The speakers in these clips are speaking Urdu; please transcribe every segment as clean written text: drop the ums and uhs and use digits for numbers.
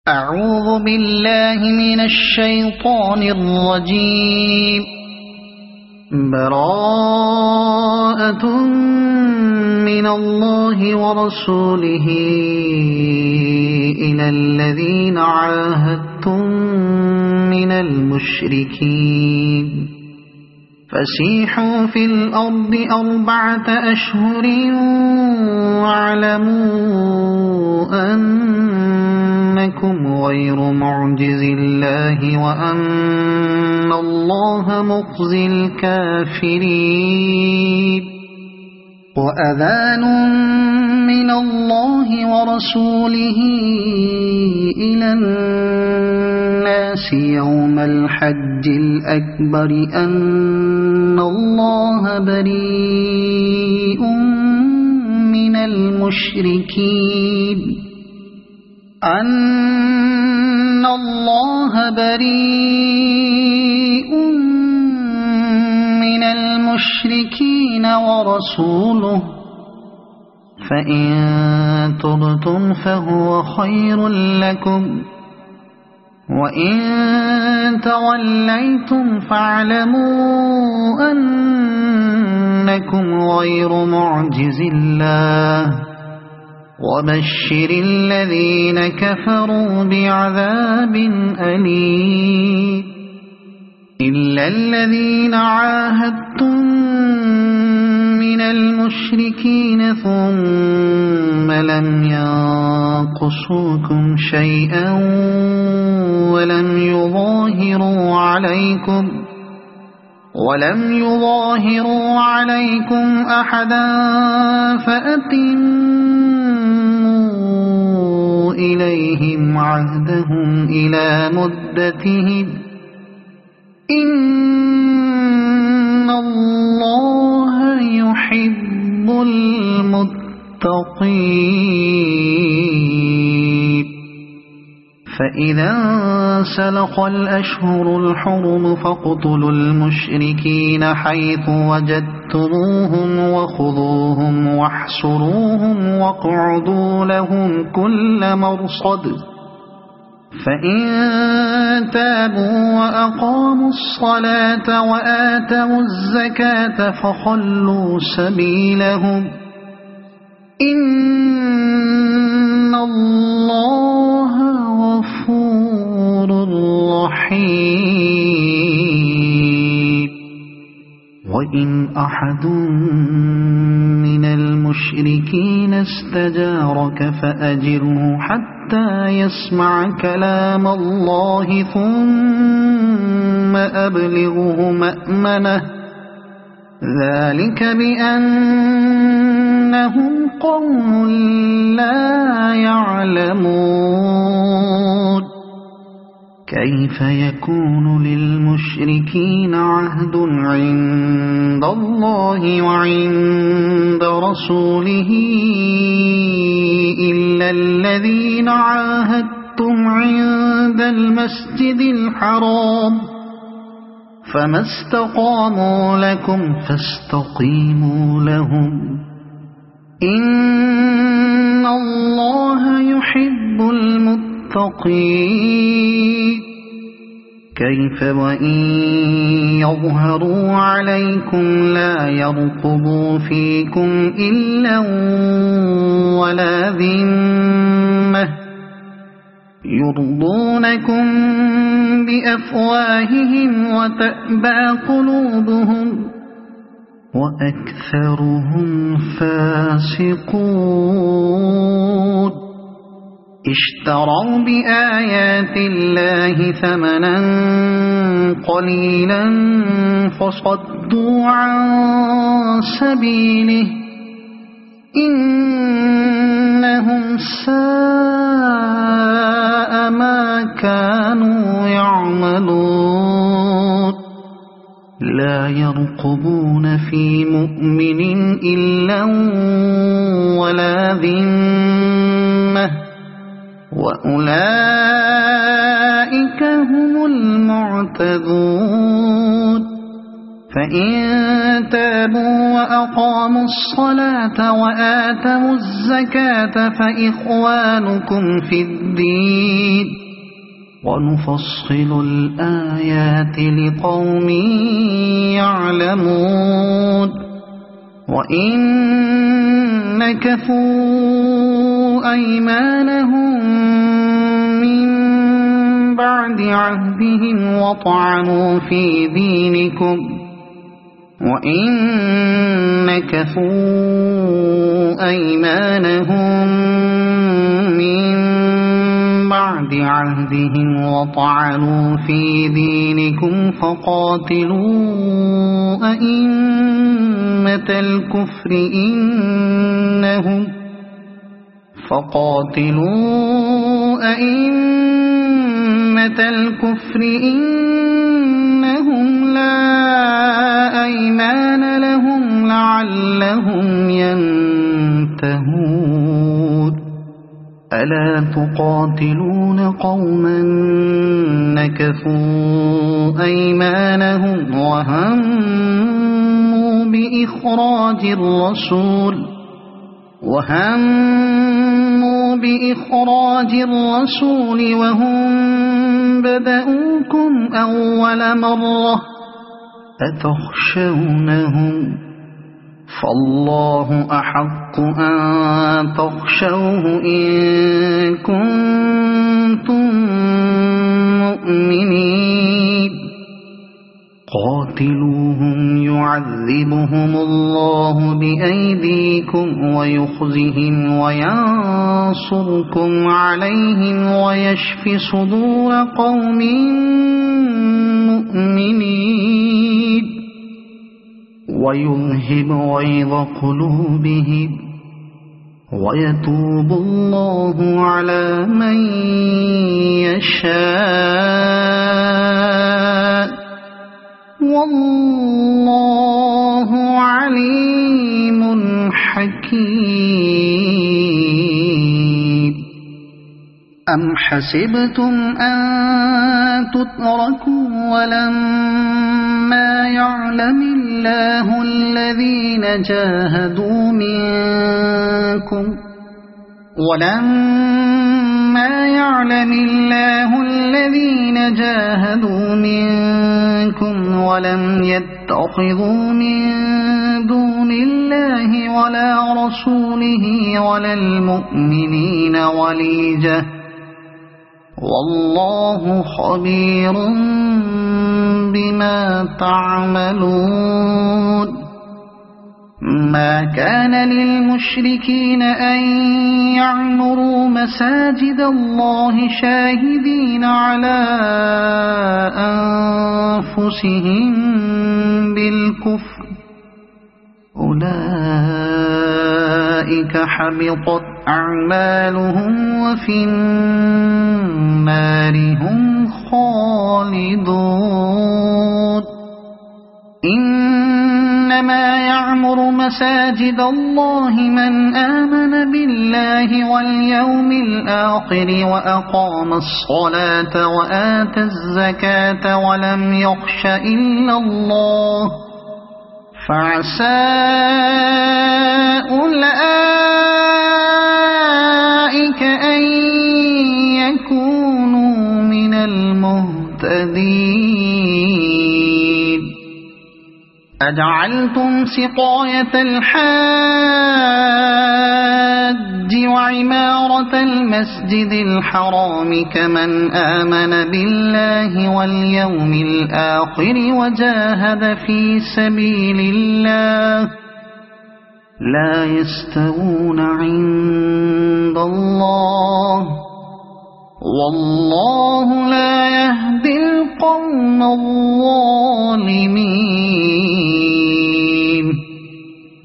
أعوذ بالله من الشيطان الرجيم براءة من الله ورسوله إلى الذين عاهدتم من المشركين فسيحوا في الأرض 4 أشهر واعلموا أنكم غير معجز الله وأن الله مخزي الكافرين وأذان من الله ورسوله إلى الناس يوم الحج الأكبر أن الله بريء من المشركين أن الله بريء من المشركين ورسوله فإن تبتم فهو خير لكم وإن توليتم فاعلموا أنكم غير معجز الله وبشر الذين كفروا بعذاب أليم إلا الذين عاهدتم من المشركين ثم لم ينقصوكم شيئا ولم يظاهروا عليكم أحدا فأتموا إليهم عهدهم إلى مدتهم إن الله يحب المتقين فإذا انسلخ الأشهر الحرم فاقتلوا المشركين حيث وجدتموهم وخذوهم واحصروهم واقعدوا لهم كل مرصد فإن تابوا وأقاموا الصلاة وآتوا الزكاة فخلوا سبيلهم إن الله غفور رحيم وإن أحد من المشركين استجارك فأجره حتى يسمع كلام الله ثم أبلغه مأمنه ذلك بأنهم قوم لا يعلمون كيف يكون للمشركين عهد عند الله وعند رسوله إلا الذين عاهدتم عند المسجد الحرام فما استقاموا لكم فاستقيموا لهم إن الله يحب المتقين كيف وإن يظهروا عليكم لا يرقبوا فيكم إلا ولا ذمة يرضونكم بأفواههم وتأبى قلوبهم وأكثرهم فاسقون اشتروا بآيات الله ثمنا قليلا فصدوا عن سبيله إنهم ساء ما كانوا يعملون لا يرقبون في مؤمن إلا ولا ذمة وأولئك هم المعتدون فإن تابوا وأقاموا الصلاة وآتوا الزكاة فإخوانكم في الدين ونفصل الآيات لقوم يعلمون وإن نكثوا أيمانهم من بعد عهدهم وطعنوا في دينكم فقاتلوا أئمة الكفر إنهم لا أيمان لهم لعلهم ينتهون ألا تقاتلون قوما نكثوا أيمانهم وهموا بإخراج الرسول وهم بدؤوكم أول مرة أتخشونهم فالله أحق أن تخشوه إن كنتم مؤمنين قاتلوهم يعذبهم الله بأيديكم ويخزهم وينصركم عليهم ويشف صدور قوم مؤمنين ويذهب غيظ قلوبهم ويتوب الله على من يشاء والله عليم حكيم أم حسبتم أن تتركوا ولما يعلم الله الذين جاهدوا منكم ولم يتخذوا من دون الله ولا رسوله ولا المؤمنين وليجة والله خبير بما تعملون ما كان للمشركين أن يعمروا مساجد الله شاهدين على أنفسهم بالكفر أولئك حبطت أعمالهم وفي النار هم خالدون إنما يعمر مساجد الله من آمن بالله واليوم الآخر وأقام الصلاة وآتى الزكاة ولم يخش إلا الله فعسى أولئك أن يكونوا من المهتدين أجعلتم سقاية الحاج وعمارة المسجد الحرام كمن آمن بالله واليوم الآخر وجاهد في سبيل الله لا يستوون عند الله والله لا يهدي القوم الظالمين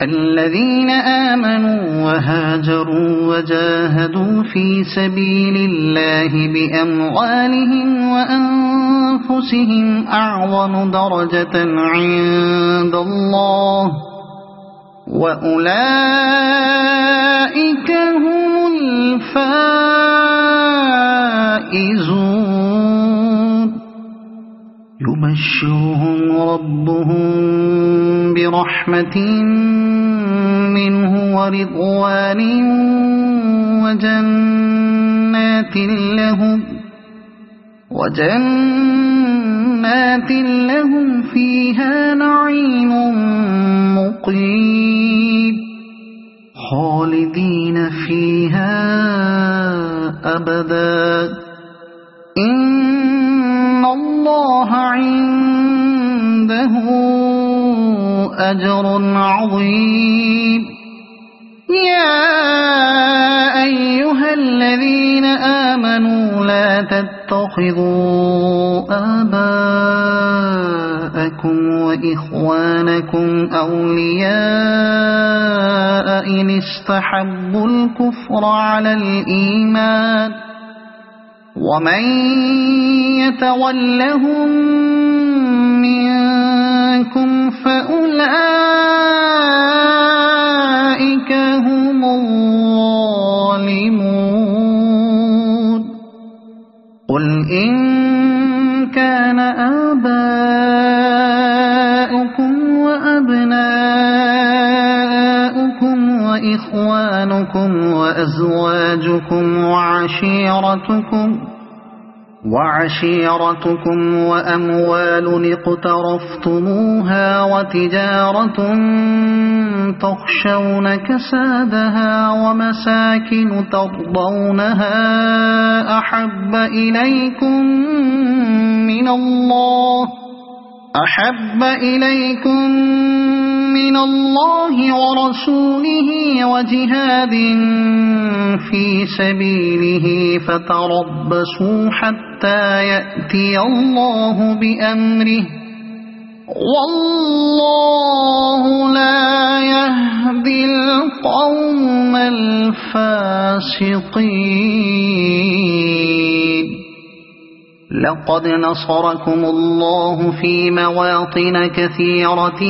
الذين آمنوا وهاجروا وجاهدوا في سبيل الله بأموالهم وأنفسهم أعظم درجة عند الله وأولئك هم الفائزون يبشرهم ربهم برحمة منه ورضوان وجنات لهم فيها نعيم مقيم خالدين فيها أبدا إن الله عنده أجر عظيم يا أيها الذين آمنوا لا تتخذوا آباءكم وإخوانكم أولياء إن استحبوا الكفر على الإيمان ومن يتولهم منكم فأولئك هم الظالمون قل إن كان آباؤكم وأبناؤكم وإخوانكم وأزواجكم وعشيرتكم وأموال اقترفتموها وتجارة تخشون كسادها ومساكن ترضونها أحب إليكم من الله ورسوله وجهاد في سبيله فتربصوا حتى يأتي الله بأمره والله لا يهدي القوم الفاسقين لقد نصركم الله في مواطن كثيرة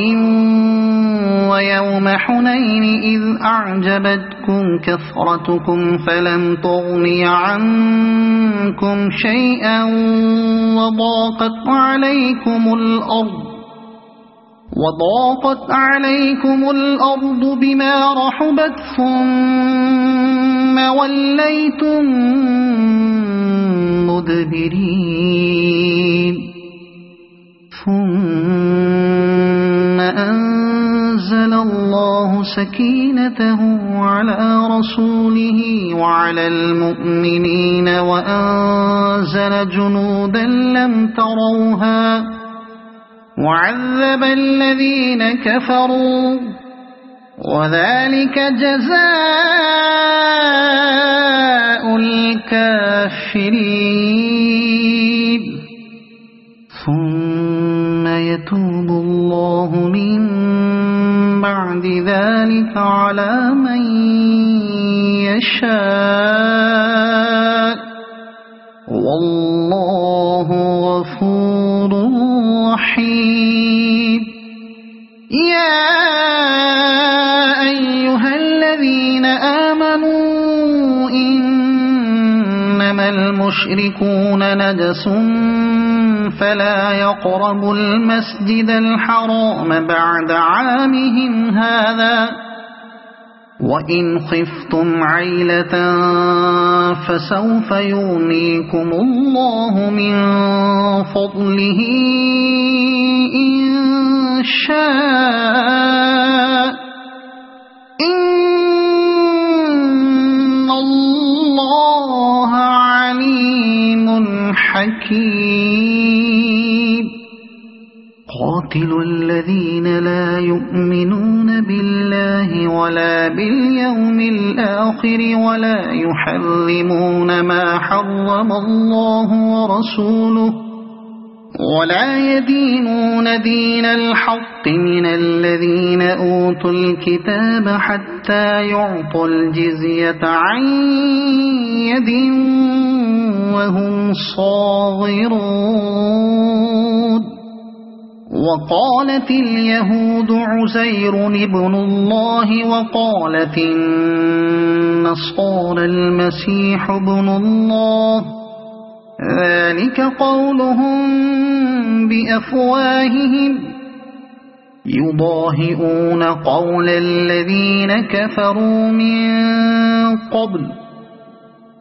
ويوم حنين إذ أعجبتكم كثرتكم فلم تغن عنكم شيئا وضاقت عليكم الأرض بما رحبت ثم وليتم مدبرين ثم أنزل الله سكينته على رسوله وعلى المؤمنين وأنزل جنودا لم تروها وعذب الذين كفروا وذلك جزاء الكافرين ثم يتوب الله من بعد ذلك على من يشاء والله غفور رحيم يا أيها الذين آمنوا إنما المشركون نجس فلا يقربوا المسجد الحرام بعد عامهم هذا وإن خفتم عيلة فسوف يغنيكم الله من فضله إن شاء إن الله عليم حكيم قاتلوا الذين لا يؤمنون بالله ولا باليوم الآخر ولا يحرمون ما حرم الله ورسوله ولا يدينون دين الحق من الذين أوتوا الكتاب حتى يعطوا الجزية عن يد وهم صاغرون وقالت اليهود عزير ابن الله وقالت النصارى المسيح ابن الله ذلك قولهم بأفواههم يضاهئون قول الذين كفروا من قبل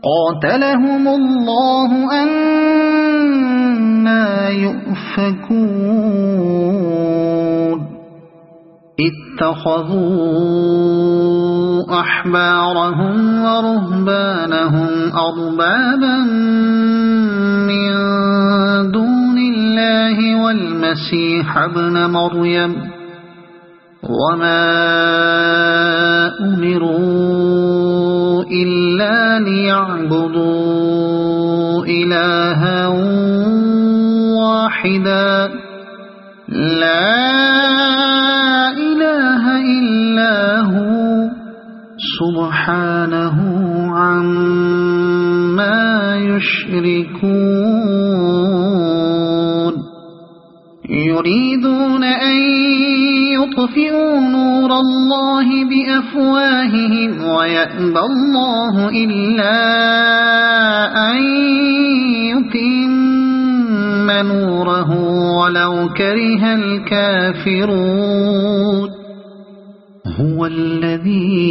قاتلهم الله أنى يؤفكون اتخذوا أحبارهم ورهبانهم أربابا من دون الله والمسيح ابن مريم وما أمروا إلا ليعبدوا إلها واحدا لا إله إلا هو سبحانه عما يشركون يريدون أن يطفئوا نور الله بأفواههم ويأبى الله إلا أن يتم نوره ولو كره الكافرون هو الذي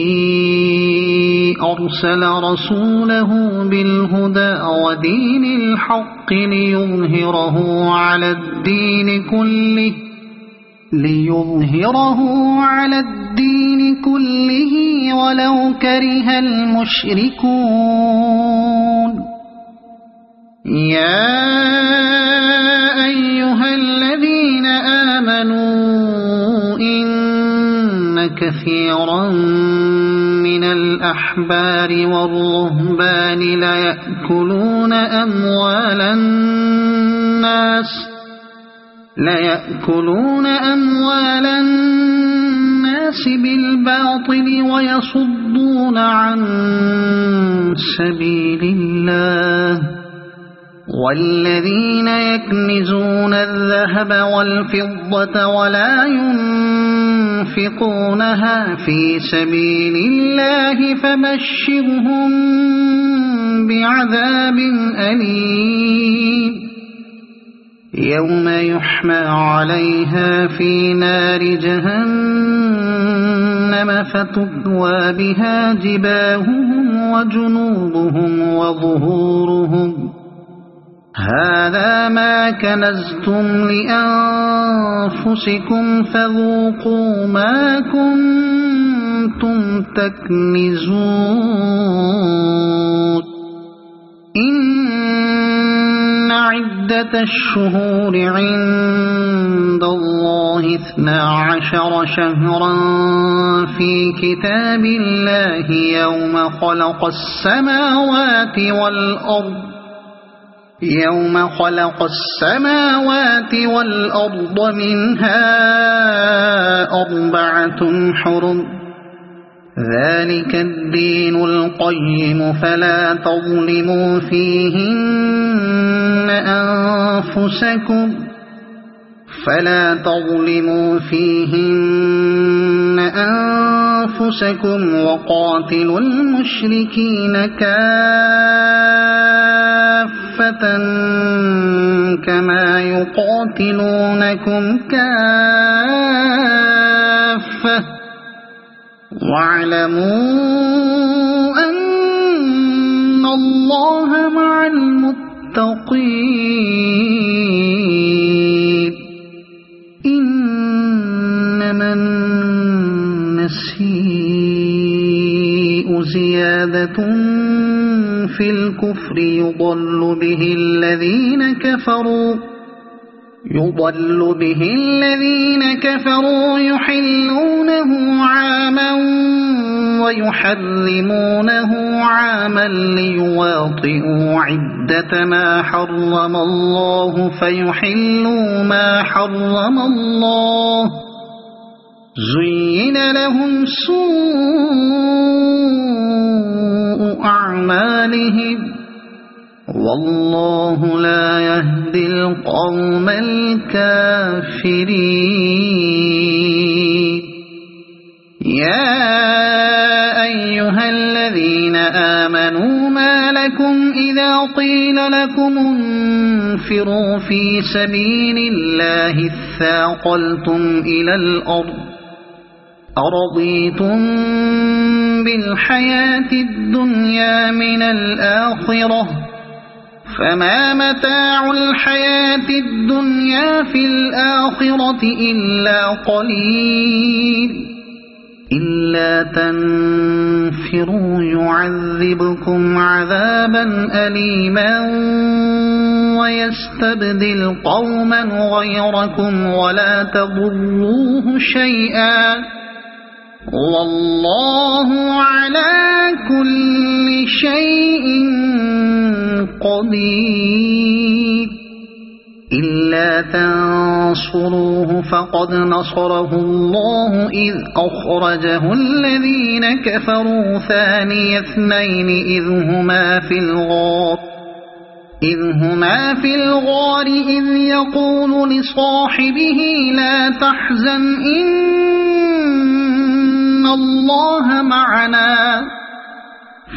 أرسل رسوله بالهدى ودين الحق ليظهره على الدين كله ولو كره المشركون يا أيها الذين آمنوا إن كثيرا من الأحبار والرهبان ليأكلون أموال الناس بالباطل ويصدون عن سبيل الله والذين يكنزون الذهب والفضة ولا ينفقونها في سبيل الله فبشرهم بعذاب أليم يوم يحمى عليها في نار جهنم فتكوى بها جباههم وجنوبهم وظهورهم هذا ما كنزتم لأنفسكم فذوقوا ما كنتم تكنزون إن عدة الشهور عند الله 12 شهرا في كتاب الله يوم خلق السماوات والأرض منها 4 حرم ذلك الدين القيم فلا تظلموا فيهن أنفسكم وقاتلوا المشركين كافة كما يقاتلونكم كافة واعلموا أن الله مع المتقين إنما النسيء زيادة في الكفر يضل به الذين كفروا يحلونه عاما ويحرمونه عاما ليواطئوا عدة ما حرم الله فيحلوا ما حرم الله زين لهم سوء أعمالهم والله لا يهدي القوم الكافرين يا أيها الذين آمنوا ما لكم إذا قيل لكم تنفروا في سبيل الله اثاقلتم إلى الأرض أرضيتم بالحياة الدنيا من الآخرة فما متاع الحياة الدنيا في الآخرة إلا قليل إلا تنفروا يعذبكم عذابا أليما ويستبدل قوما غيركم ولا تضروه شيئا والله على كل شيء قدير إلا تنصروه فقد نصره الله إذ أخرجه الذين كفروا ثاني اثنين إذ هما في الغار إذ يقول لصاحبه لا تحزن إن الله معنا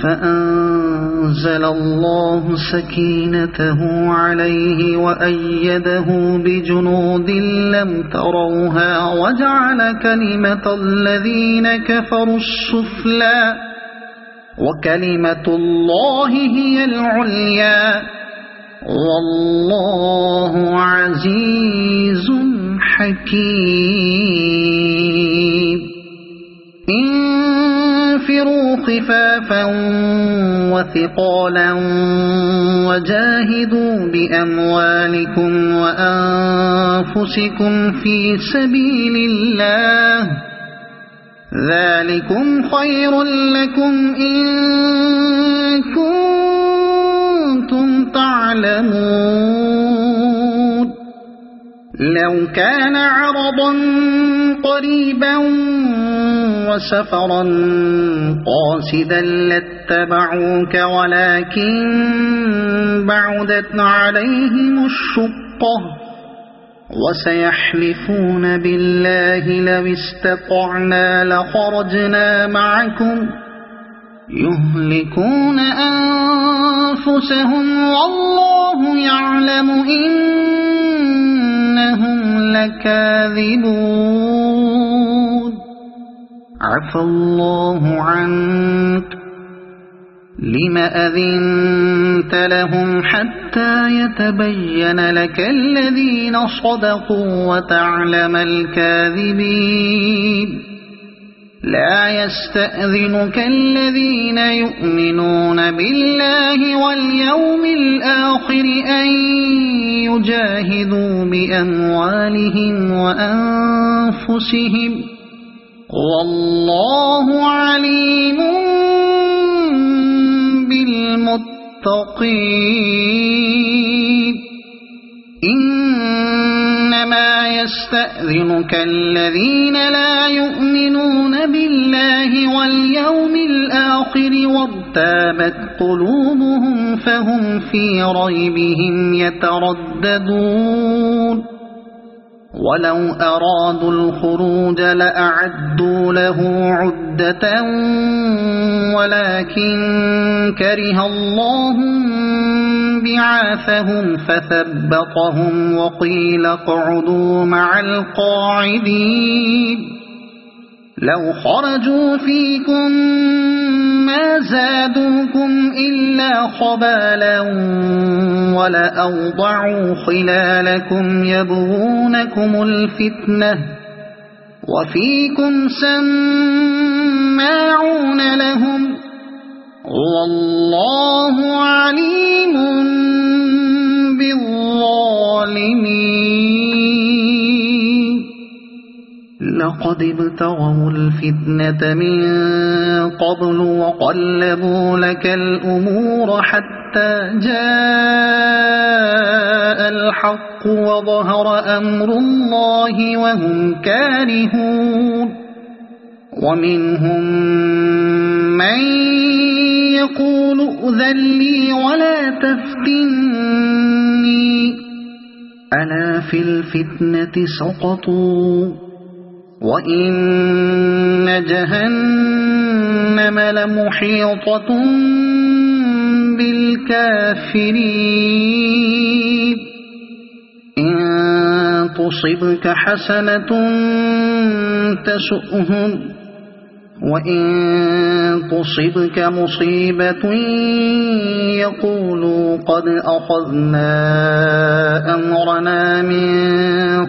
فأنزل الله سكينته عليه وأيده بجنود لم تروها وجعل كلمة الذين كفروا السفلى وكلمة الله هي العليا والله عزيز حكيم انفروا خفافا وثقالا وجاهدوا بأموالكم وأنفسكم في سبيل الله ذلكم خير لكم إن كنتم تعلمون لو كان عرضا قريبا وسفرا قاصدا لاتبعوك ولكن بعدت عليهم الشقة وسيحلفون بالله لو استطعنا لخرجنا معكم يهلكون أنفسهم والله يعلم إنهم لكاذبون عفى الله عنك لم أذنت لهم حتى يتبين لك الذين صدقوا وتعلم الكاذبين لا يستأذنك الذين يؤمنون بالله واليوم الآخر أن يجاهدوا بأموالهم وأنفسهم والله عليم بالمتقين إنما يستأذنك الذين لا يؤمنون بالله واليوم الآخر وارتابت قلوبهم فهم في ريبهم يترددون ولو أرادوا الخروج لأعدوا له عدة ولكن كره الله بعاثهم فثبطهم وقيل اقعدوا مع القاعدين لو خرجوا فيكم ما زادوكم إلا خبالا ولأوضعوا خلالكم يبغونكم الفتنة وفيكم سماعون لهم والله عليم بالظالمين لقد ابتغوا الفتنة من قبل وقلبوا لك الأمور حتى جاء الحق وظهر أمر الله وهم كارهون ومنهم من يقول ائذن لي ولا تفتني ألا في الفتنة سقطوا وإن جهنم لمحيطة بالكافرين تصبك حسنة تسؤهم وإن تصبك مصيبة يقولوا قد أخذنا أمرنا من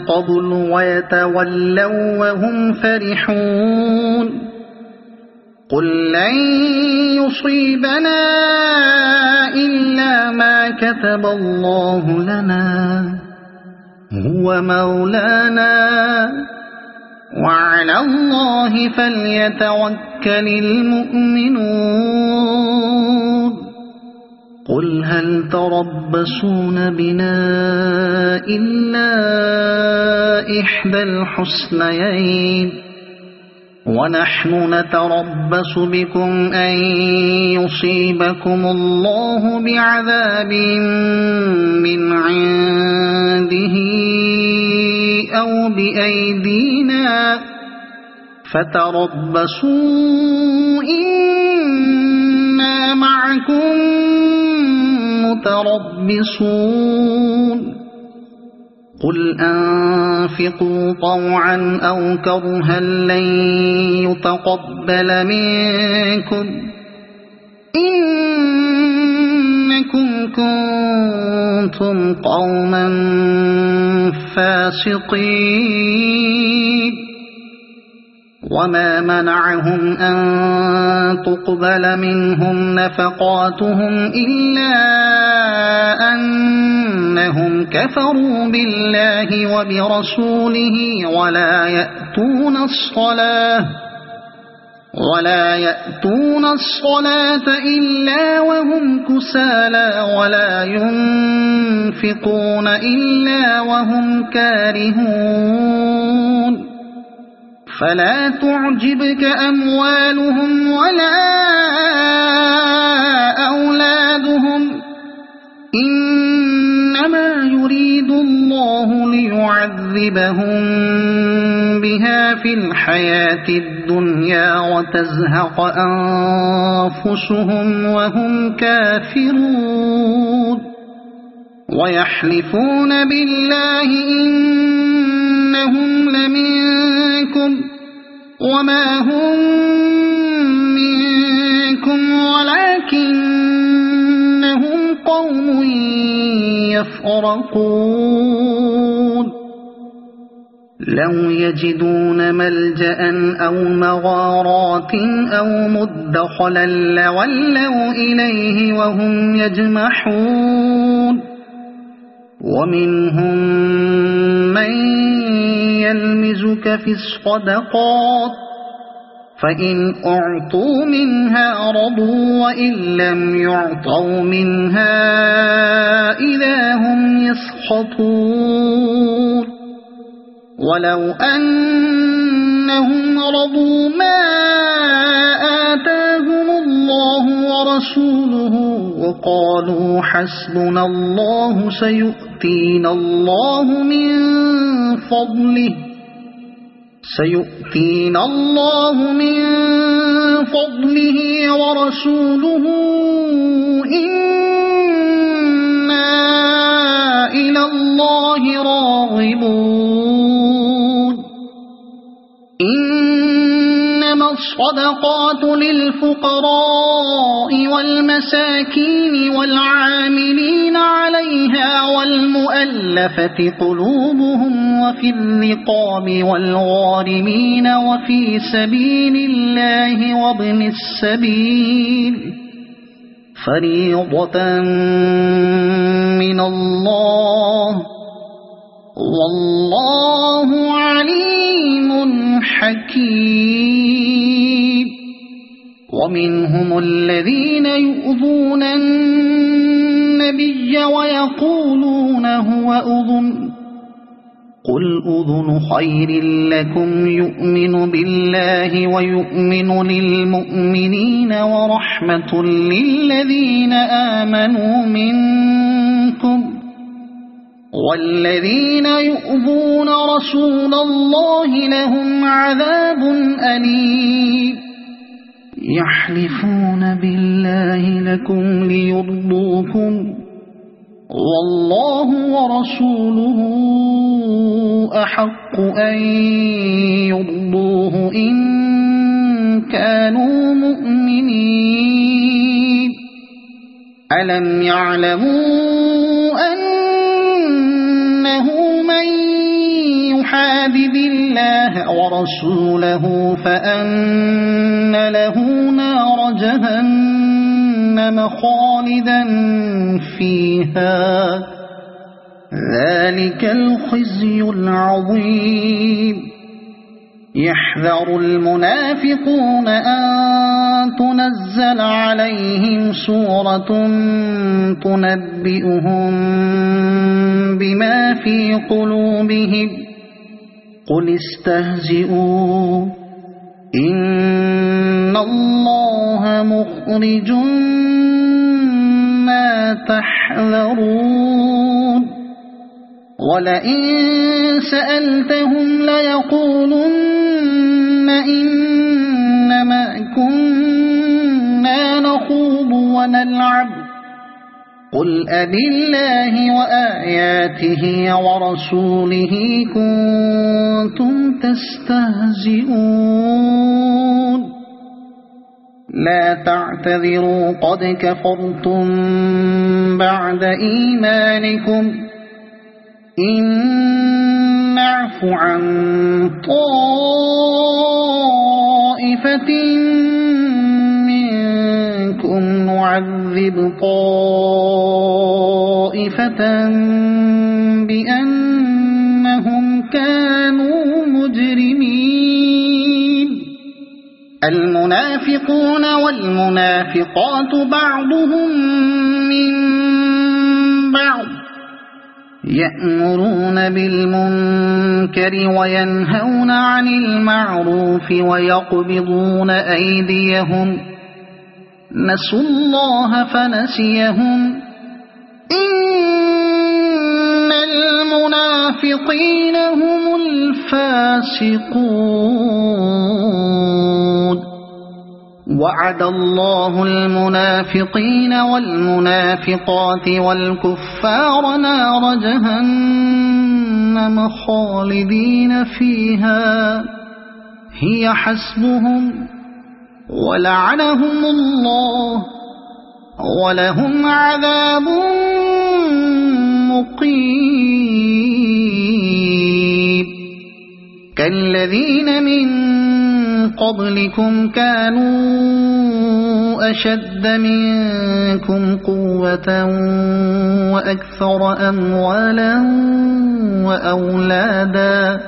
قبل ويتولوا وهم فرحون قل لن يصيبنا إلا ما كتب الله لنا هو مولانا وعلى الله فليتوكل المؤمنون قل هل تربصون بنا إلا إحدى الحسنيين ونحن نتربص بكم أن يصيبكم الله بعذاب من عنده أو بأيدينا فتربصوا إنا معكم متربصون قل أنفقوا طوعا أو كرها لن يتقبل منكم إنكم كنتم قوما فاسقين وما منعهم أن تقبل منهم نفقاتهم إلا أنهم كفروا بالله وبرسوله ولا يأتون الصلاة إلا وهم كسالى ولا ينفقون إلا وهم كارهون فلا تعجبك أموالهم ولا أولادهم إنما يريد الله ليعذبهم بها في الحياة الدنيا وتزهق أنفسهم وهم كافرون ويحلفون بالله إنهم لمنكم وما هم منكم ولكنهم قوم يفرقون لو يجدون ملجأ أو مغارات أو مدخلا لولوا إليه وهم يجمحون ومنهم من يلمزك في الصدقات فإن أعطوا منها رضوا وإن لم يعطوا منها إذا هم يسخطون ولو أنهم رضوا ما آتاهم الله ورسوله وقالوا حسبنا الله سيؤتينا الله من فضله ورسوله إنا إلى الله راغبون إنما الصدقات للفقراء والمساكين والعاملين عليها والمؤلفة قلوبهم وفي الرقاب والغارمين وفي سبيل الله وابن السبيل فريضة من الله والله عليم حكيم ومنهم الذين يؤذون النبي ويقولون هو أذن قل أذن خير لكم يؤمن بالله ويؤمن للمؤمنين ورحمة للذين آمنوا منكم والذين يؤذون رسول الله لهم عذاب أليم يحلفون بالله لكم ليرضوكم والله ورسوله أحق أن يرضوه إن كانوا مؤمنين ألم يعلموا أنه من يحادد الله ورسوله فأن له نار جهنم خالدا فيها ذلك الخزي العظيم يحذر المنافقون أن تنزل عليهم سورة تنبئهم بما في قلوبهم قل استهزئوا إن الله مخرج ما تحذرون ولئن سألتهم ليقولن إنما كنا نخوض ونلعب قل أبالله وآياته ورسوله كنتم تستهزئون لا تعتذروا قد كفرتم بعد إيمانكم إن نعف عن طائفة منكم نعذب طائفة بأنهم كانوا مجرمين المنافقون والمنافقات بعضهم من بعض يأمرون بالمنكر وينهون عن المعروف ويقبضون أيديهم نسوا الله فنسيهم إن المنافقين هم الفاسقون وعد الله المنافقين والمنافقات والكفار نار جهنم خالدين فيها هي حسبهم ولعنهم الله ولهم عذاب مقيم كالذين من قبلكم كانوا أشد منكم قوة وأكثر أموالا وأولادا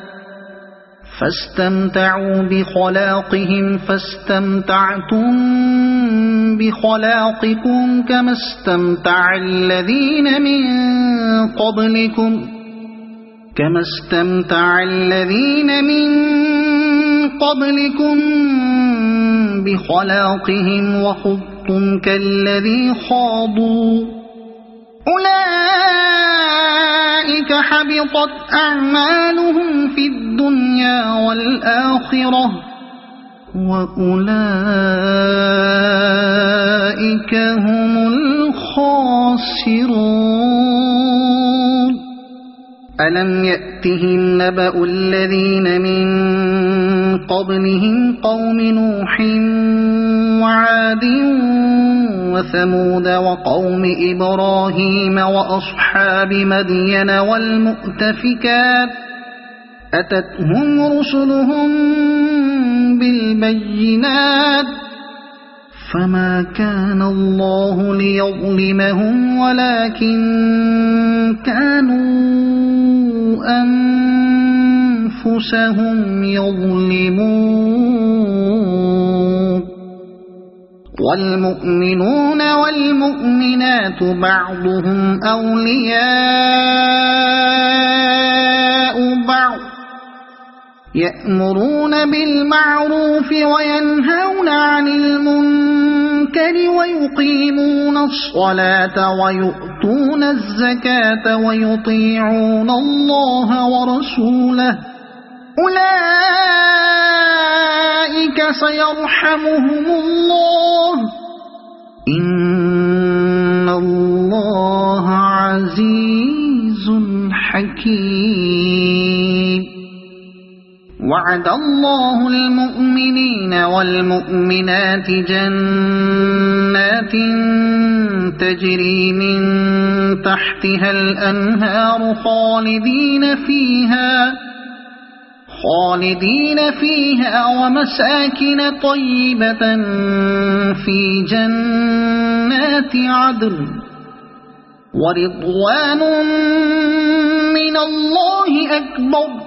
فاستمتعوا بخلاقهم فاستمتعتم بخلاقكم كما استمتع الذين من قبلكم بخلاقهم وخضتم كالذي خاضوا أولئك حبطت أعمالهم في الدنيا والآخرة وأولئك هم الخاسرون ألم يأتهم نبأ الذين من قبلهم قوم نوح وعاد وثمود وقوم إبراهيم وأصحاب مدين والمؤتفكات أتتهم رسلهم بالبينات فما كان الله ليظلمهم ولكن كانوا أنفسهم يظلمون والمؤمنون والمؤمنات بعضهم أولياء بعض يأمرون بالمعروف وينهون عن المنكر ويقيمون الصلاة ويؤتون الزكاة ويطيعون الله ورسوله أولئك سيرحمهم الله إن الله عزيز حكيم وعد الله المؤمنين والمؤمنات جنات تجري من تحتها الأنهار خالدين فيها ومساكن طيبة في جنات عدن ورضوان من الله أكبر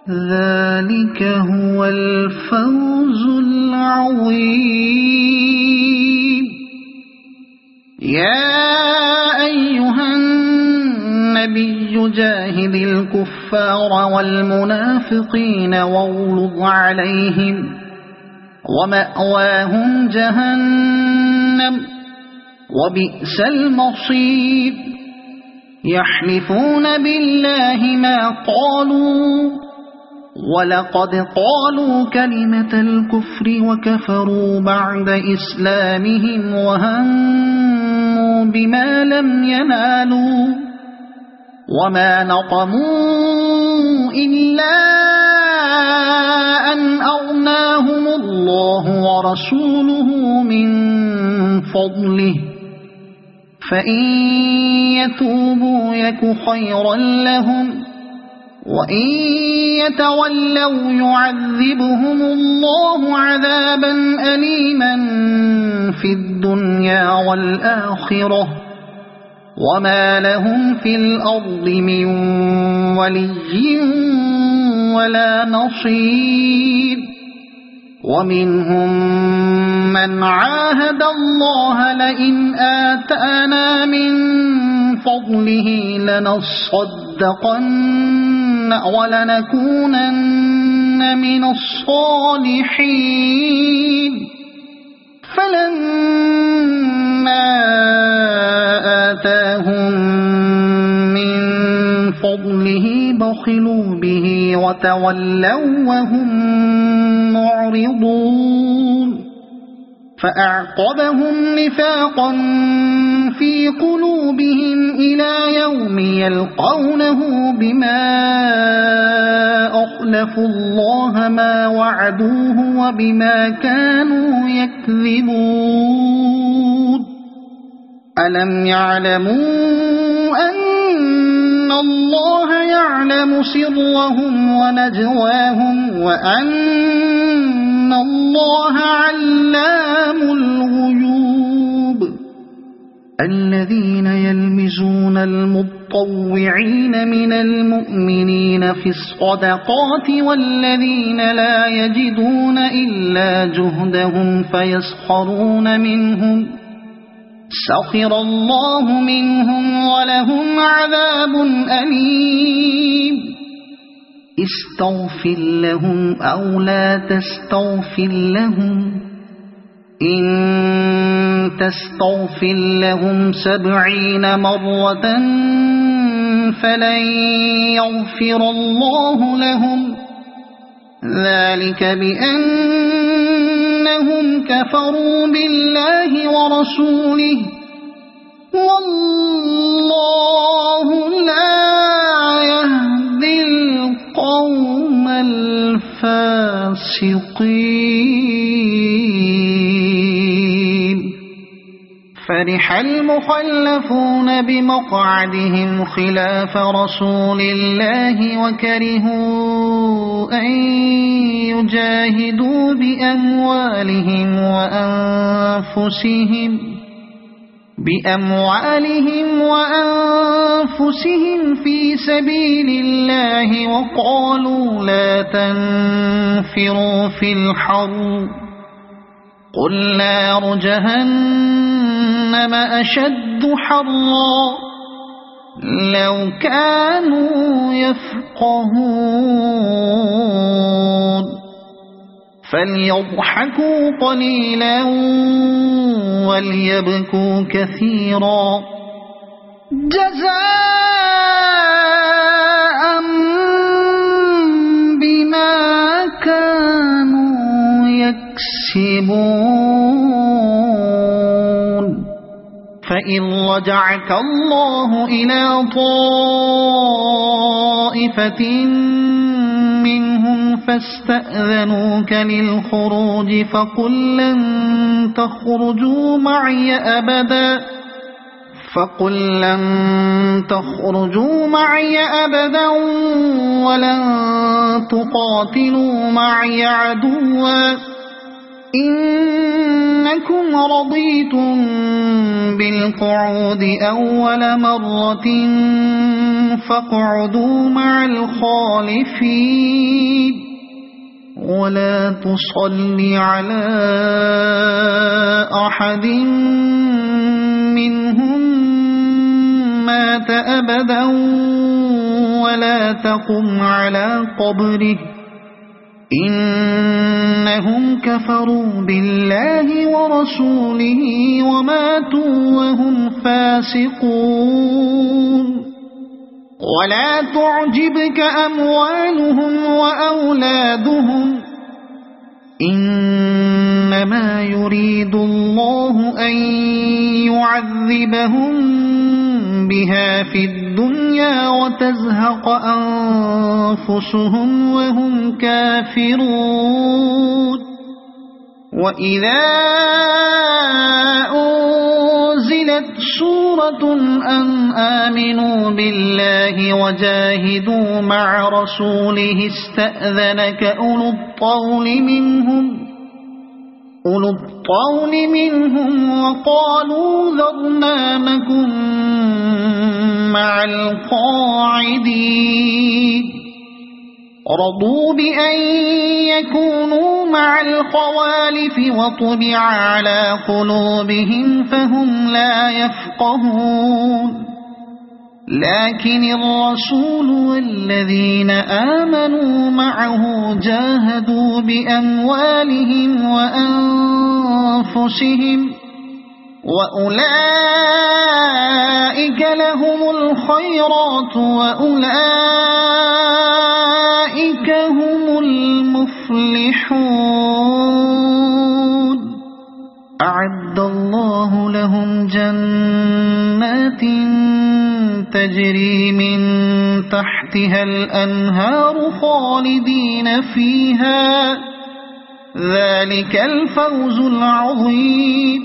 ذلك هو الفوز العظيم يا أيها النبي جاهد الكفار والمنافقين واغلظ عليهم ومأواهم جهنم وبئس المصير يحلفون بالله ما قالوا ولقد قالوا كلمة الكفر وكفروا بعد إسلامهم وهموا بما لم ينالوا وما نقموا إلا أن أغناهم الله ورسوله من فضله فإن يتوبوا يك خيرا لهم وإن يتولوا يعذبهم الله عذابا أليما في الدنيا والآخرة وما لهم في الأرض من ولي ولا نصير ومنهم من عاهد الله لئن آتانا من فضله لنصدقن ولنكونن من الصالحين فلما آتاهم من فضله بخلوا به وتولوا وهم معرضون فأعقبهم نفاقا في قلوبهم إلى يوم يلقونه بما أخلفوا الله ما وعدوه وبما كانوا يكذبون ألم يعلموا أن الله يعلم سرهم ونجواهم وأن الله علام الغيوب الذين يلمزون المطوعين من المؤمنين في الصدقات والذين لا يجدون إلا جهدهم فيسخرون منهم سخر الله منهم ولهم عذاب أليم استغفر لهم أو لا تستغفر لهم إن تستغفر لهم 70 مرة فلن يغفر الله لهم ذلك بأنهم كفروا بالله ورسوله والله لا يهدي القوم الفاسقين فرح المخلفون بمقعدهم خلاف رسول الله وكرهوا أن يجاهدوا بأموالهم وأنفسهم في سبيل الله وقالوا لا تنفروا في الحر قل نار جهنم أشد حرا لو كانوا يفقهون فليضحكوا قليلا وليبكوا كثيرا جزاء بما كانوا يكسبون فإن رجعك الله إلى طائفة منهم فاستأذنوك للخروج فقل لن تخرجوا معي أبدا ولن تقاتلوا معي عدوا إنكم رضيتم بالقعود أول مرة فاقعدوا مع الخالفين ولا تصل على أحد منهم مات أبدا ولا تقم على قبره إنهم كفروا بالله ورسوله وماتوا وهم فاسقون ولا تعجبك أموالهم وأولادهم إنما يريد الله أن يعذبهم بها في الدنيا وتزهق أنفسهم وهم كافرون وإذا أنزلت سورة أن آمنوا بالله وجاهدوا مع رسوله استأذنك أولو الطول منهم وقالوا ذرنا نكن مع القاعدين رضوا بأن يكونوا مع الخوالف وطبع على قلوبهم فهم لا يفقهون لكن الرسول والذين آمنوا معه جاهدوا بأموالهم وأنفسهم وأولئك لهم الخيرات وأولئك هم المفلحون أعد الله لهم جنات تجري من تحتها الأنهار خالدين فيها ذلك الفوز العظيم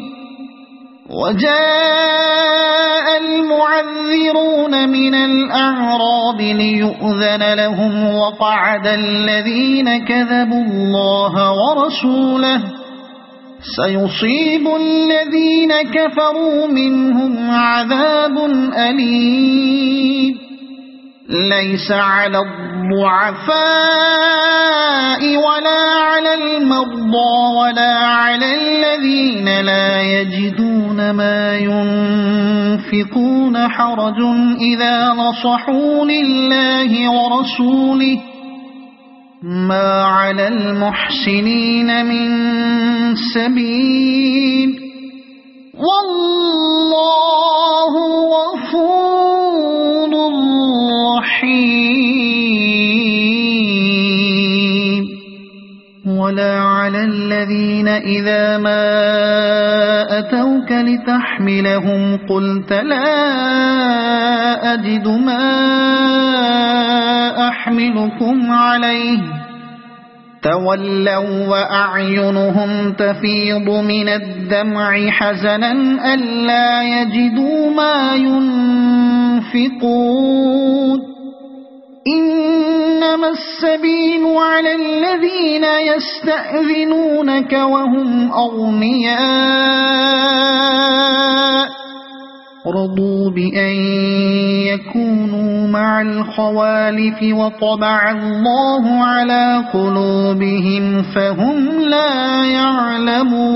وجاء المعذرون من الأعراب ليؤذن لهم وقعد الذين كذبوا الله ورسوله سيصيب الذين كفروا منهم عذاب أليم ليس على الضعفاء ولا على المرضى ولا على الذين لا يجدون ما ينفقون حرج إذا نصحوا لله ورسوله ما على المحسنين من سبيل والله غفور رحيم ولا على الذين إذا ما أتوك لتحملهم قلت لا أجد ما أحملكم عليه تولوا وأعينهم تفيض من الدمع حزنا ألا يجدوا ما ينفقون إنما السبيل على الذين يستأذنونك وهم أغنياء رضوا بأن يكونوا مع الخوالف وطبع الله على قلوبهم فهم لا يعلمون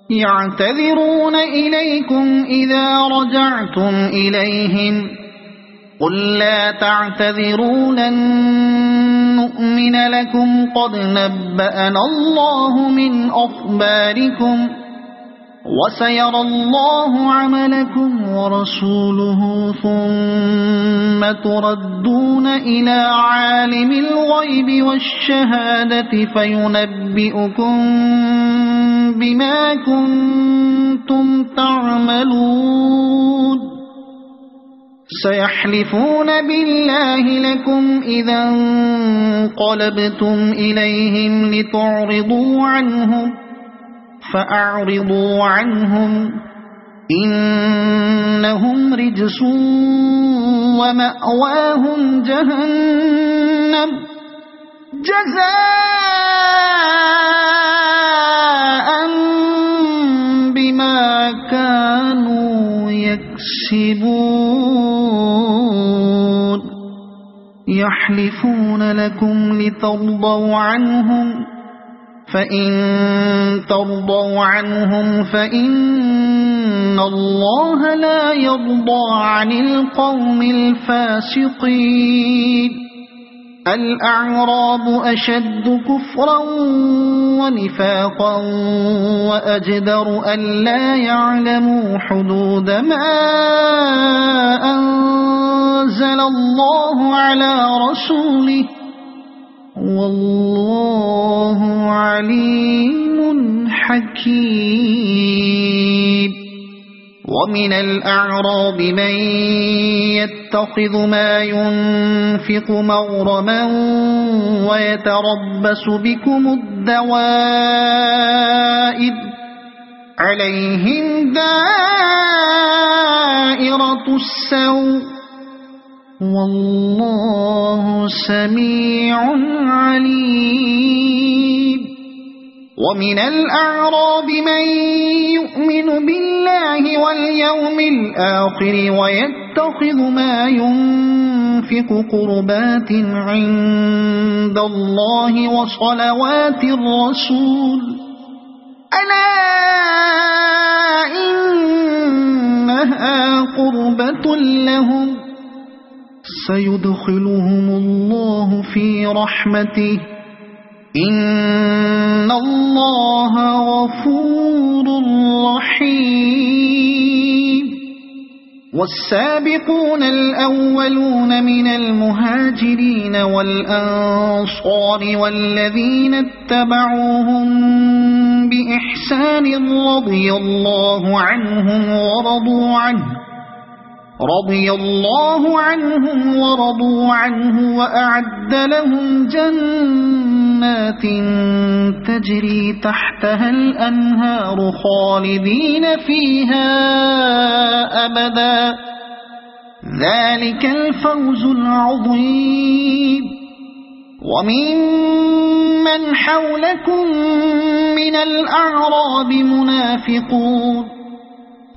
يعتذرون إليكم إذا رجعتم إليهم قل لا تعتذروا لن نؤمن لكم قد نبأنا الله من أخباركم وسيرى الله عملكم ورسوله ثم تردون إلى عالم الغيب والشهادة فينبئكم بما كنتم تعملون سيحلفون بالله لكم إذا انقلبتم إليهم لتعرضوا عنهم فأعرضوا عنهم إنهم رجس ومأواهم جهنم جزاء بما كانوا يكسبون يحلفون لكم لترضوا عنهم فإن ترضوا عنهم فإن الله لا يرضى عن القوم الفاسقين الأعراب أشد كفرا ونفاقا وأجدر ألا يعلموا حدود ما أنزل الله على رسوله والله عليم حكيم ومن الأعراب من يتخذ ما ينفق مغرما ويتربص بكم الدوائر عليهم دائرة السوء والله سميع عليم ومن الأعراب من يؤمن بالله واليوم الآخر ويتخذ ما ينفق قربات عند الله وصلوات الرسول ألا إنها قربة لهم سيدخلهم الله في رحمته إن الله غفور رحيم والسابقون الأولون من المهاجرين والأنصار والذين اتبعوهم بإحسان رضي الله عنهم ورضوا عنه وأعد لهم جنات تجري تحتها الأنهار خالدين فيها أبدا ذلك الفوز العظيم وممن حولكم من الأعراب منافقون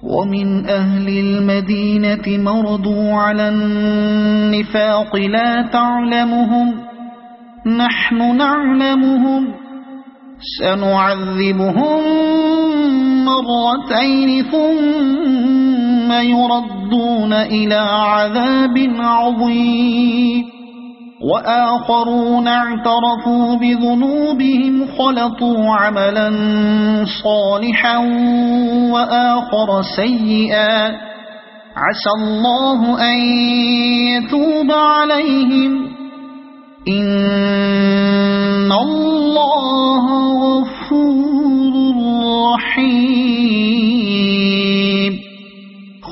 ومن أهل المدينة مرضوا على النفاق لا تعلمهم نحن نعلمهم سنعذبهم مرتين ثم يردون إلى عذاب عظيم وآخرون اعترفوا بذنوبهم خلطوا عملا صالحا وآخر سيئا عسى الله أن يتوب عليهم إن الله غفور رحيم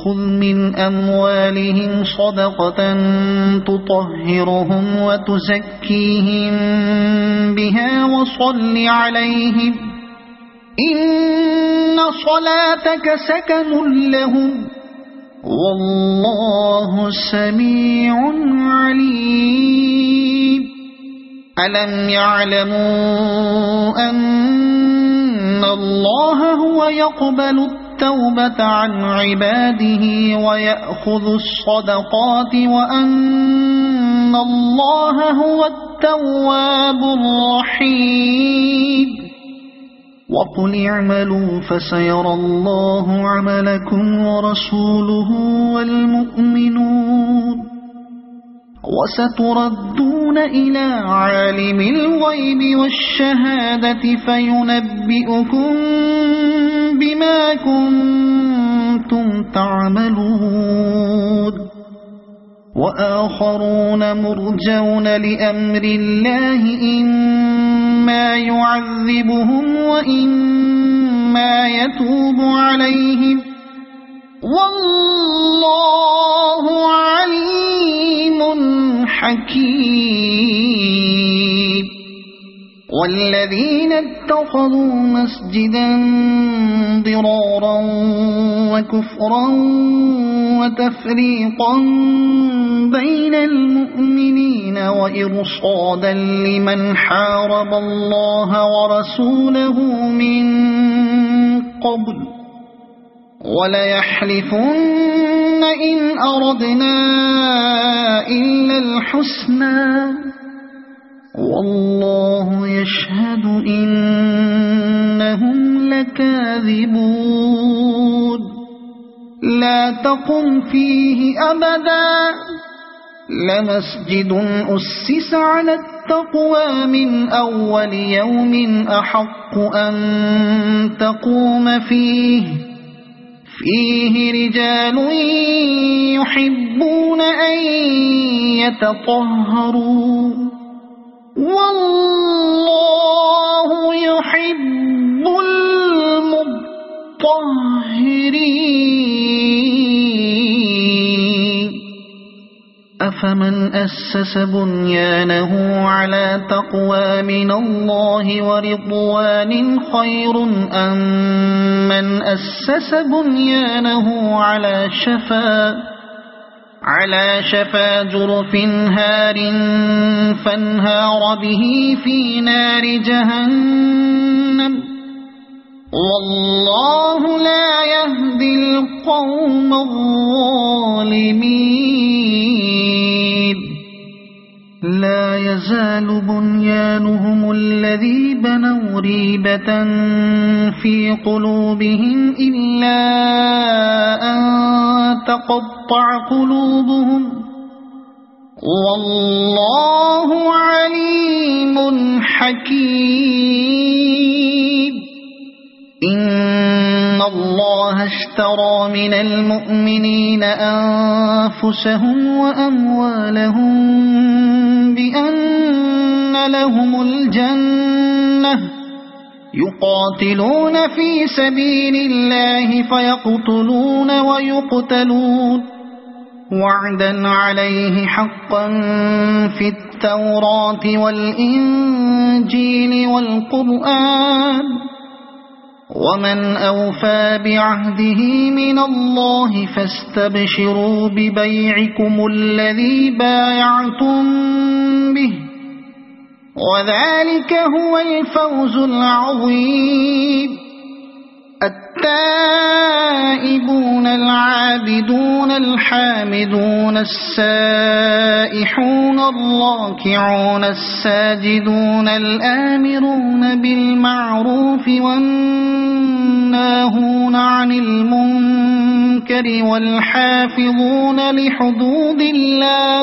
خذ من أموالهم صدقة تطهرهم وتزكيهم بها وصل عليهم إن صلاتك سكن لهم والله سميع عليم ألم يعلموا أن الله هو يقبل التوبة عن عباده ويأخذ الصدقات وأن الله هو التواب الرحيم وقل اعملوا فسيرى الله عملكم ورسوله والمؤمنون وستردون إلى عالم الغيب والشهادة فينبئكم بما كنتم تعملون وآخرون مرجون لأمر الله إما يعذبهم وإما يتوب عليهم والله عليم حكيم والذين اتخذوا مسجدا ضرارا وكفرا وتفريقا بين المؤمنين وإرصادا لمن حارب الله ورسوله من قبل وليحلفن إن أردنا إلا الحسنى والله يشهد إنهم لكاذبون لا تقم فيه أبدا لمسجد أسس على التقوى من أول يوم أحق أن تقوم فيه رجال يحبون أن يتطهروا والله يحب المطهرين أفمن أسس بنيانه على تقوى من الله ورضوان خير أم من أسس بنيانه على شفا جرف هار فانهار به في نار جهنم والله لا يهدي القوم الظالمين لا يزال بنيانهم الذي بنوا ريبة في قلوبهم إلا أن تقطع قلوبهم والله عليم حكيم إن الله اشترى من المؤمنين أنفسهم وأموالهم بأن لهم الجنة يقاتلون في سبيل الله فيقتلون ويقتلون وعدا عليه حقا في التوراة والإنجيل والقرآن ومن أوفى بعهده من الله فاستبشروا ببيعكم الذي بايعتم به وذلك هو الفوز العظيم التائبون العابدون الحامدون السائحون الراكعون الساجدون الآمرون بالمعروف والناهون عن المنكر والحافظون لحدود الله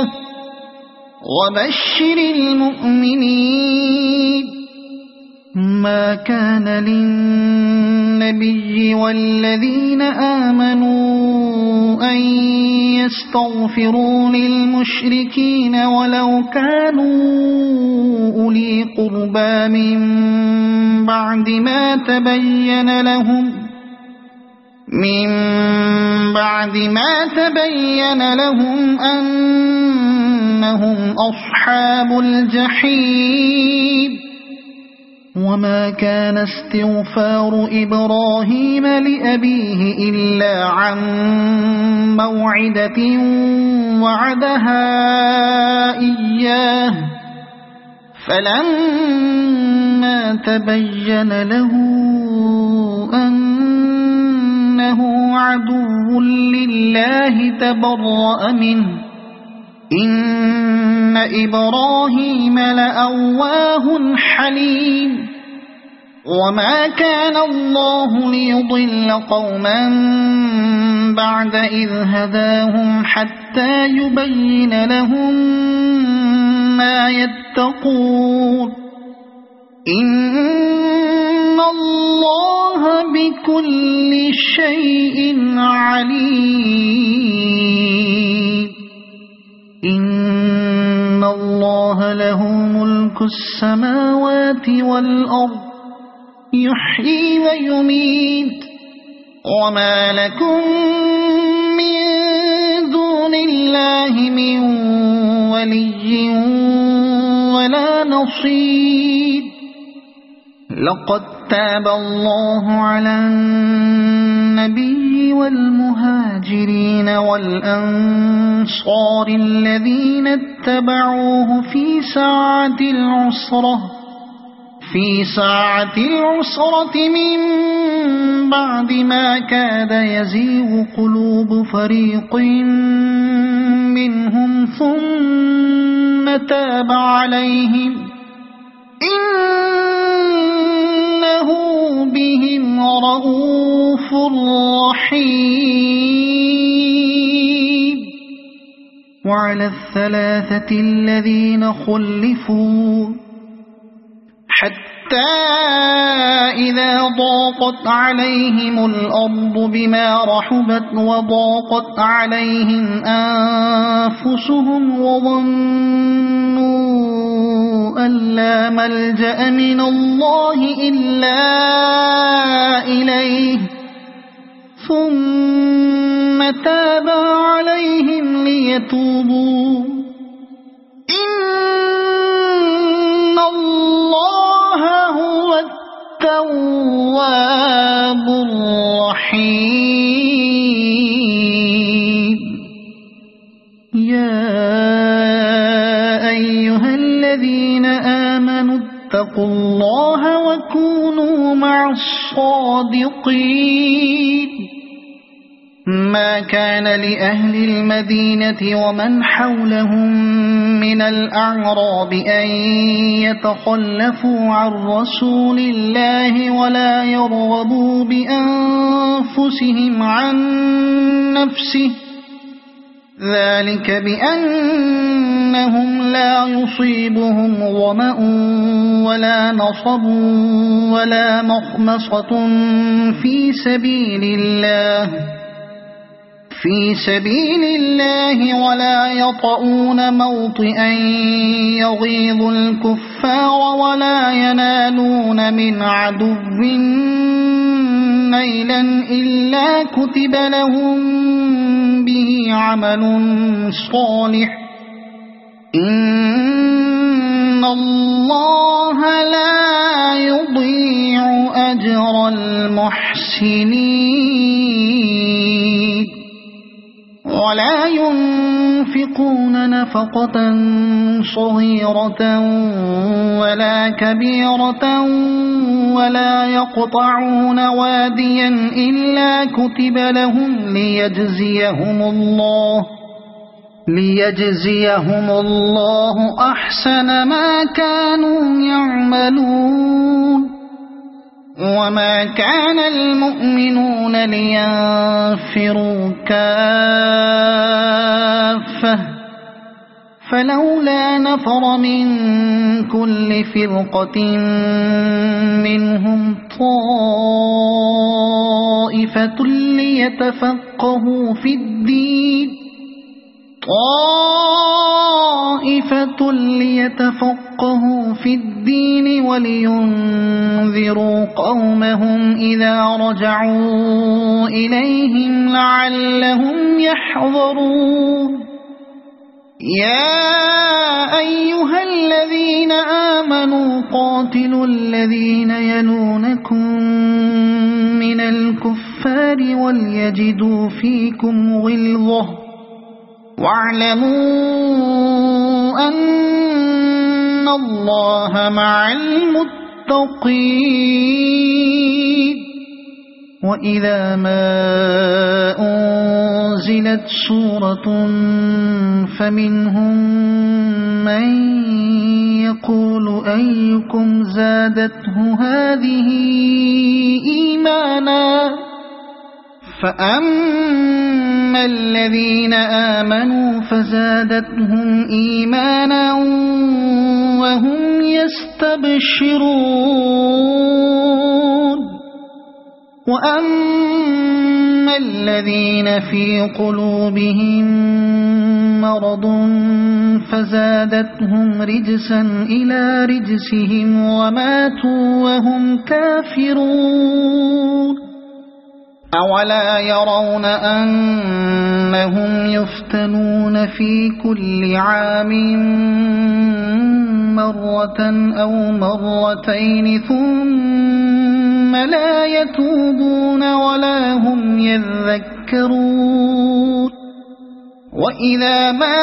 وبشر المؤمنين ما كان للنبي والذين آمنوا أن يستغفروا للمشركين ولو كانوا أولي قربى من بعد ما تبين لهم أنهم أصحاب الجحيم وما كان استغفار إبراهيم لأبيه إلا عن موعدة وعدها إياه فلما تبين له أنه عدو لله تبرأ منه إن إبراهيم لأواه حليم وما كان الله ليضل قوما بعد إذ هداهم حتى يبين لهم ما يتقون إن الله بكل شيء عليم إن الله له ملك السماوات والأرض يحيي ويميت وما لكم من دون الله من ولي ولا نصير. لقد تاب الله على النبي والمهاجرين والأنصار الذين اتبعوه في ساعة العسرة من بعد ما كاد يزيغ قلوب فريق منهم ثم تاب عليهم إنه بهم رءوف رحيم. وعلى الثلاثة الذين خلفوا حتى إذا ضاقت عليهم الأرض بما رحبت وضاقت عليهم أنفسهم وظنوا أن لا ملجأ من الله إلا إليه ثم تاب عليهم ليتوبوا إن الله هو التواب الرحيم. يا أيها الذين آمنوا اتقوا الله وكونوا مع الصادقين. ما كان لأهل المدينة ومن حولهم من الأعراب أن يتخلفوا عن رسول الله ولا يرغبوا بأنفسهم عن نفسه ذلك بأنهم لا يصيبهم ظمأ ولا نصب ولا مخمصة في سبيل الله ولا يطؤون موطئا يغيظ الكفار ولا ينالون من عدو نيلا إلا كتب لهم به عمل صالح إن الله لا يضيع أجر المحسنين. ولا ينفقون نفقة صغيرة ولا كبيرة ولا يقطعون واديا إلا كتب لهم ليجزيهم الله أحسن ما كانوا يعملون. وما كان المؤمنون لينفروا كافة فلولا نفر من كل فرقة منهم طائفة ليتفقهوا في الدين ولينذروا قومهم إذا رجعوا إليهم لعلهم يحذرون. يا أيها الذين آمنوا قاتلوا الذين يلونكم من الكفار وليجدوا فيكم غلظة واعلموا أن الله مع المتقين. وإذا ما أنزلت سورة فمنهم من يقول أيكم زادته هذه إيمانا فأما الذين آمنوا فزادتهم إيمانا وهم يستبشرون. وأما الذين في قلوبهم مرض فزادتهم رجسا إلى رجسهم وماتوا وهم كافرون. أولا يرون أن أنهم يفتنون في كل عام مرة أو مرتين ثم لا يتوبون ولا هم يذكرون وإذا ما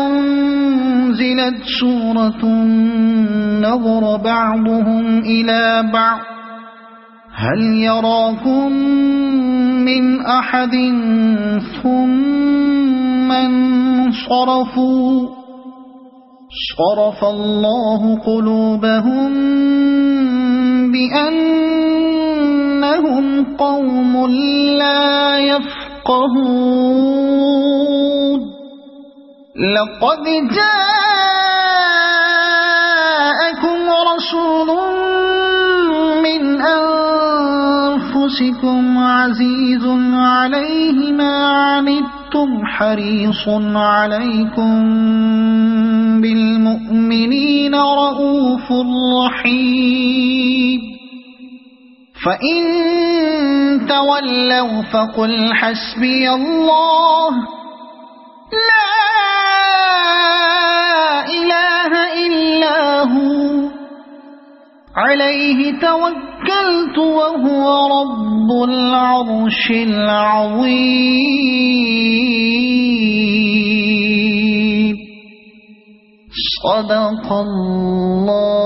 أنزلت سورة نظر بعضهم إلى بعض هل يراكم من أحد ثم انصرفوا صرف الله قلوبهم بأنهم قوم لا يفقهون لقد جاءكم رسول من أنفسكم عزيز عليه ما عنتم حريص عليكم بالمؤمنين رؤوف رحيم فإن تولوا فقل حسبي الله لا إله إلا هو عليه توكلت وهو رب العرش العظيم صدق الله